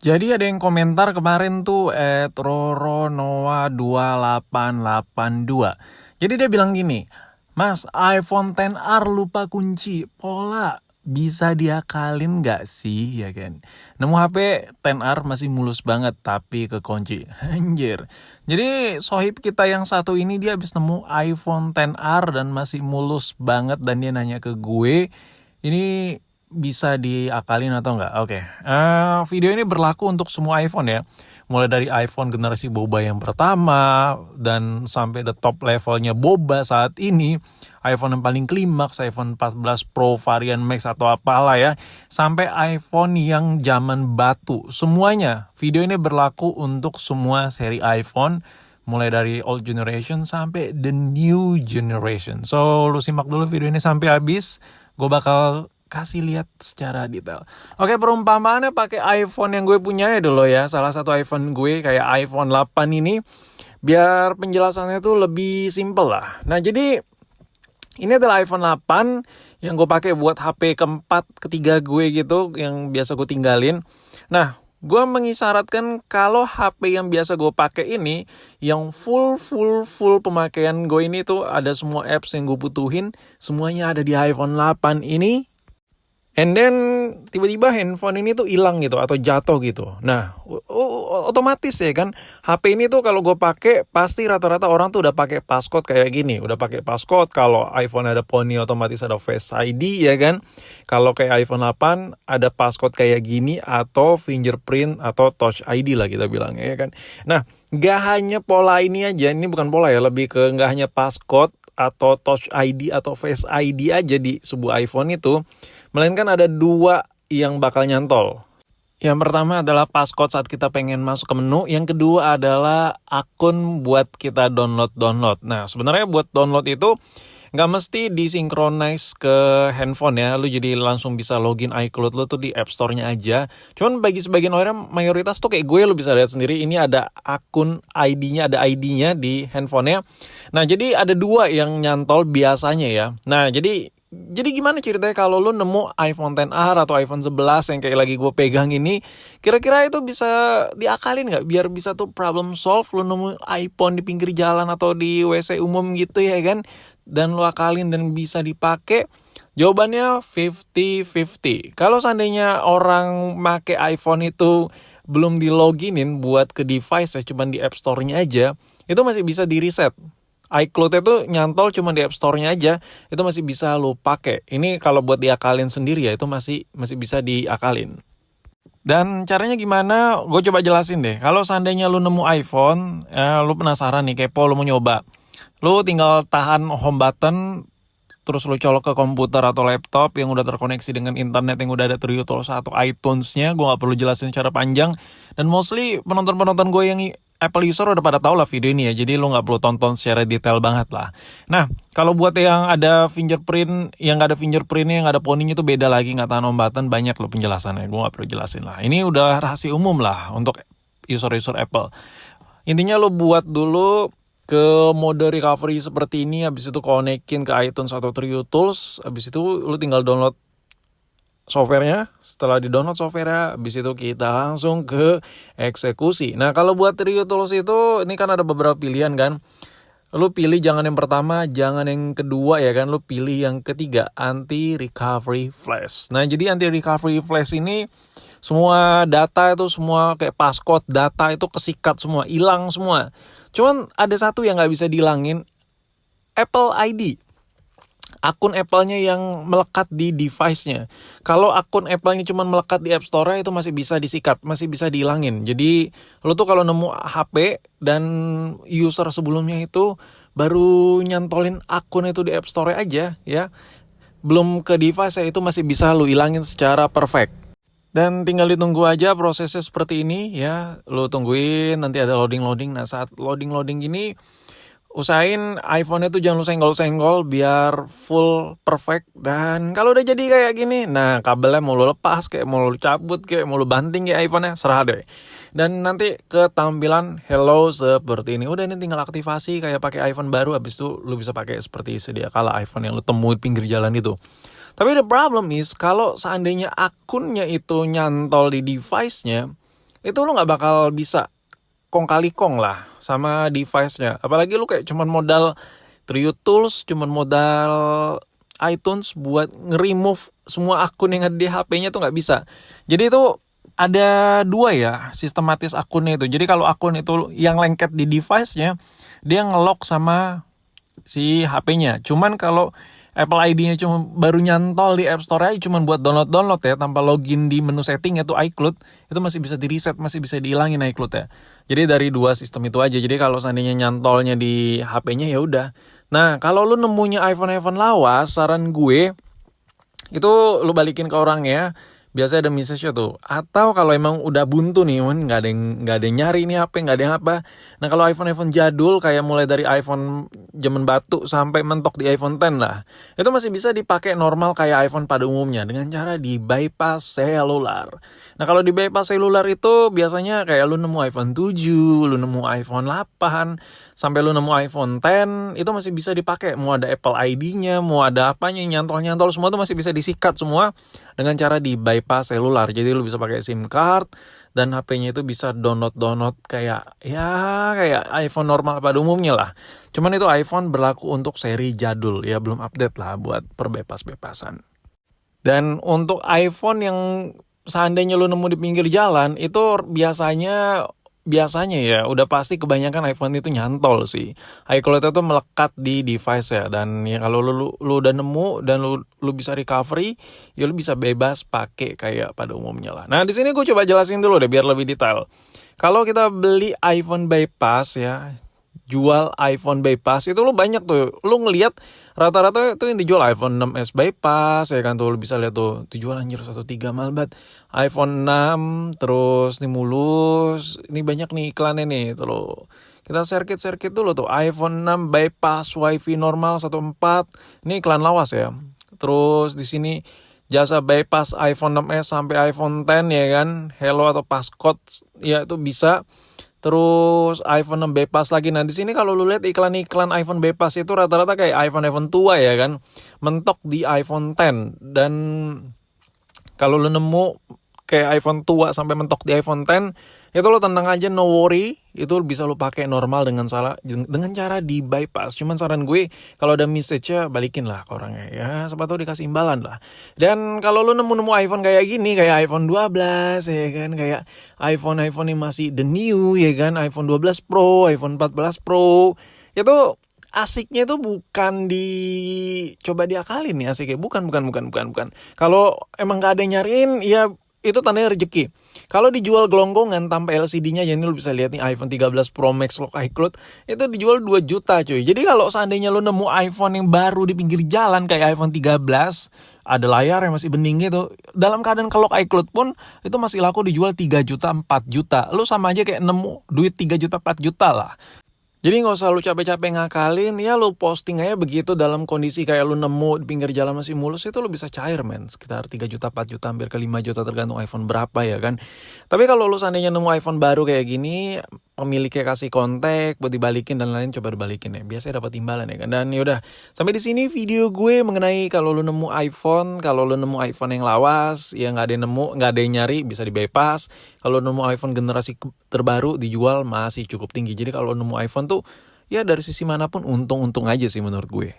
Jadi ada yang komentar kemarin tuh @roronoa2882. Jadi dia bilang gini, Mas, iPhone XR lupa kunci, pola bisa diakalin gak sih, ya kan? Nemu HP XR masih mulus banget tapi kekunci. Anjir. Jadi sohib kita yang satu ini dia habis nemu iPhone XR dan masih mulus banget dan dia nanya ke gue, ini bisa diakalin atau enggak? Oke. Video ini berlaku untuk semua iPhone ya. Mulai dari iPhone generasi boba yang pertama dan sampai the top levelnya boba saat ini, iPhone yang paling klimaks, iPhone 14 Pro varian Max atau apalah ya, sampai iPhone yang zaman batu. Semuanya video ini berlaku untuk semua seri iPhone, mulai dari old generation sampai the new generation. So lu simak dulu video ini sampai habis. Gue bakal kasih lihat secara detail. Oke, perumpamaannya pakai iPhone yang gue punya ya dulu ya. Salah satu iPhone gue kayak iPhone 8 ini, biar penjelasannya tuh lebih simple lah. Nah, jadi ini adalah iPhone 8 yang gue pakai buat HP keempat, ketiga gue gitu, yang biasa gue tinggalin. Nah, gue mengisyaratkan kalau HP yang biasa gue pakai ini, yang full pemakaian gue ini tuh ada semua apps yang gue butuhin, semuanya ada di iPhone 8 ini. And then tiba-tiba handphone ini tuh hilang gitu atau jatuh gitu. Nah, otomatis ya kan, HP ini tuh kalau gue pakai pasti rata-rata orang tuh udah pakai passcode kayak gini, udah pakai passcode. Kalau iPhone ada Pony otomatis ada Face ID ya kan. Kalau kayak iPhone 8 ada passcode kayak gini atau fingerprint atau Touch ID lah kita bilang ya kan. Nah, gak hanya pola ini aja, ini bukan pola ya, lebih ke gak hanya passcode atau Touch ID atau Face ID aja di sebuah iPhone itu, melainkan ada dua yang bakal nyantol. Yang pertama adalah passcode saat kita pengen masuk ke menu. Yang kedua adalah akun buat kita download. Nah, sebenarnya buat download itu nggak mesti disinkronize ke handphone ya. Lu jadi langsung bisa login iCloud lu tuh di App Store-nya aja. Cuman bagi sebagian orang mayoritas tuh kayak gue, lu bisa lihat sendiri. Ini ada akun ID-nya, ada ID-nya di handphonenya. Nah, jadi ada dua yang nyantol biasanya ya. Nah, jadi gimana ceritanya kalau lu nemu iPhone XR atau iPhone 11 yang kayak lagi gue pegang ini, kira-kira itu bisa diakalin gak? Biar bisa tuh problem solve, lu nemu iPhone di pinggir jalan atau di WC umum gitu ya kan, dan lu akalin dan bisa dipakai. Jawabannya 50-50. Kalau seandainya orang make iPhone itu belum di loginin buat ke device ya, cuman di App Store-nya aja, itu masih bisa di reset. iCloud itu nyantol cuma di App Store-nya aja, itu masih bisa lo pakai. Ini kalau buat diakalin sendiri ya, itu masih bisa diakalin. Dan caranya gimana? Gue coba jelasin deh. Kalau seandainya lu nemu iPhone, lu penasaran nih, kepo, lu mau nyoba. Lu tinggal tahan home button, terus lu colok ke komputer atau laptop yang udah terkoneksi dengan internet yang udah ada Triutools atau iTunes-nya. Gue gak perlu jelasin secara panjang. Dan mostly penonton-penonton gue yang Apple user udah pada tahu lah video ini ya, jadi lu nggak perlu tonton secara detail banget lah. Nah, kalau buat yang ada fingerprint, yang nggak ada fingerprintnya, yang nggak ada poninya itu beda lagi, nggak tahan home button, banyak loh penjelasannya, gue nggak perlu jelasin lah. Ini udah rahasia umum lah untuk user-user Apple. Intinya lu buat dulu ke mode recovery seperti ini, habis itu konekin ke iTunes atau Triutools, habis itu lu tinggal download softwarenya. Setelah di-download softwarenya, habis itu kita langsung ke eksekusi. Nah, kalau buat Triutools itu, ini kan ada beberapa pilihan kan. Lu pilih jangan yang pertama, jangan yang kedua ya kan. Lu pilih yang ketiga, anti recovery flash. Nah, jadi anti recovery flash ini semua data itu, semua kayak passcode, data itu kesikat semua, hilang semua. Cuman ada satu yang gak bisa dihilangin, Apple ID. Akun Apple-nya yang melekat di device-nya. Kalau akun Apple-nya cuma melekat di App Store, itu masih bisa disikat, masih bisa dihilangin. Jadi, lo tuh kalau nemu HP dan user sebelumnya itu baru nyantolin akun itu di App Store aja, ya. Belum ke device ya, itu masih bisa lo hilangin secara perfect. Dan tinggal ditunggu aja prosesnya seperti ini, ya. Lo tungguin, nanti ada loading-loading. Nah, saat loading-loading gini, usahain iPhone-nya tuh jangan lu senggol-senggol biar full perfect. Dan kalau udah jadi kayak gini, nah kabelnya mau lu lepas kayak mau lu cabut kayak mau lu banting ya iPhone-nya, serah deh. Dan nanti ke tampilan hello seperti ini. Udah, ini tinggal aktivasi kayak pakai iPhone baru, habis itu lu bisa pakai seperti sedia kala iPhone yang lu temui pinggir jalan itu. Tapi the problem is kalau seandainya akunnya itu nyantol di device-nya, itu lu nggak bakal bisa kong kali kong lah sama device-nya. Apalagi lu kayak cuman modal Trio Tools, cuman modal iTunes buat nge-remove semua akun yang ada di HP-nya tuh nggak bisa. Jadi itu ada dua ya sistematis akunnya itu. Jadi kalau akun itu yang lengket di device-nya, dia nge-lock sama si HP-nya. Cuman kalau Apple ID-nya cuma baru nyantol di App Store aja cuma buat download ya tanpa login di menu setting yaitu iCloud, itu masih bisa di reset, masih bisa dihilangin iCloud ya. Jadi dari dua sistem itu aja. Jadi kalau seandainya nyantolnya di HP-nya ya udah. Nah, kalau lu nemunya iPhone lawas, saran gue itu lu balikin ke orangnya. Biasanya ada message tuh. Atau kalau emang udah buntu nih, nggak ada yang nyari nih HP, nggak ada yang apa. Nah kalau iPhone jadul kayak mulai dari iPhone zaman batu sampai mentok di iPhone X lah, itu masih bisa dipakai normal kayak iPhone pada umumnya dengan cara di bypass selular. Nah kalau di bypass selular itu biasanya kayak lu nemu iPhone 7, lu nemu iPhone 8, sampai lu nemu iPhone X, itu masih bisa dipakai. Mau ada Apple ID-nya, mau ada apanya, nyantol-nyantol semua itu masih bisa disikat semua dengan cara di bypass selular. Jadi lu bisa pakai SIM card dan HP-nya itu bisa download kayak iPhone normal pada umumnya lah. Cuman itu iPhone berlaku untuk seri jadul ya, belum update lah buat perbebas-bebasan. Dan untuk iPhone yang seandainya lu nemu di pinggir jalan itu biasanya ya udah pasti kebanyakan iPhone itu nyantol sih. iCloud itu melekat di device ya, dan ya kalau lu udah nemu dan lu bisa recovery, ya lu bisa bebas pakai kayak pada umumnya lah. Nah, di sini gue coba jelasin dulu deh biar lebih detail. Kalau kita beli iPhone bypass ya, jual iPhone bypass itu lu banyak tuh. Lu ngelihat rata-rata itu yang dijual iPhone 6s bypass ya kan, tuh lu bisa lihat tuh dijual anjir 1.3 mahal banget. iPhone 6 terus nih mulus. Ini banyak nih iklannya nih tuh lo. Kita circuit dulu tuh iPhone 6 bypass WiFi normal 1.4. Ini iklan lawas ya. Terus di sini jasa bypass iPhone 6s sampai iPhone X ya kan. Hello atau passcode ya itu bisa. Terus iPhone 6 bypass lagi. Nah di sini kalau lu lihat iklan-iklan iPhone bypass itu rata-rata kayak iPhone tua ya kan, mentok di iPhone X. Dan kalau lu nemu kayak iPhone tua sampai mentok di iPhone X, itu lo tenang aja, no worry, itu bisa lo pakai normal dengan cara di bypass. Cuman saran gue kalau ada message-nya balikin lah ke orangnya ya, siapa tahu dikasih imbalan lah. Dan kalau lo nemu iPhone kayak gini, kayak iPhone 12 ya kan, kayak iPhone yang masih the new ya kan, iPhone 12 Pro, iPhone 14 Pro, itu asiknya itu bukan coba diakalin nih asiknya, bukan. Kalau emang gak ada yang nyariin ya itu tandanya rezeki. Kalau dijual gelonggongan tanpa LCD-nya, ya ini lu bisa lihat nih iPhone 13 Pro Max lock iCloud itu dijual 2 juta cuy. Jadi kalau seandainya lu nemu iPhone yang baru di pinggir jalan kayak iPhone 13, ada layar yang masih bening gitu, dalam keadaan ke lock iCloud pun itu masih laku dijual 3 juta, 4 juta. Lu sama aja kayak nemu duit 3 juta, 4 juta lah. Jadi gak usah lu capek-capek ngakalin, ya lu posting aja begitu dalam kondisi kayak lu nemu di pinggir jalan masih mulus, itu lu bisa cair men, sekitar 3 juta, 4 juta, hampir ke 5 juta tergantung iPhone berapa ya kan. Tapi kalau lu seandainya nemu iPhone baru kayak gini, pemiliknya kasih kontak buat dibalikin dan lain, coba dibalikin ya, biasanya dapat imbalan ya kan. Dan yaudah, sampai di sini video gue mengenai kalau lu nemu iPhone yang lawas, ya gak ada yang nemu, gak ada yang nyari, bisa di bypass. Kalau nemu iPhone generasi terbaru dijual masih cukup tinggi. Jadi kalau nemu iPhone tuh ya dari sisi manapun untung-untung aja sih menurut gue.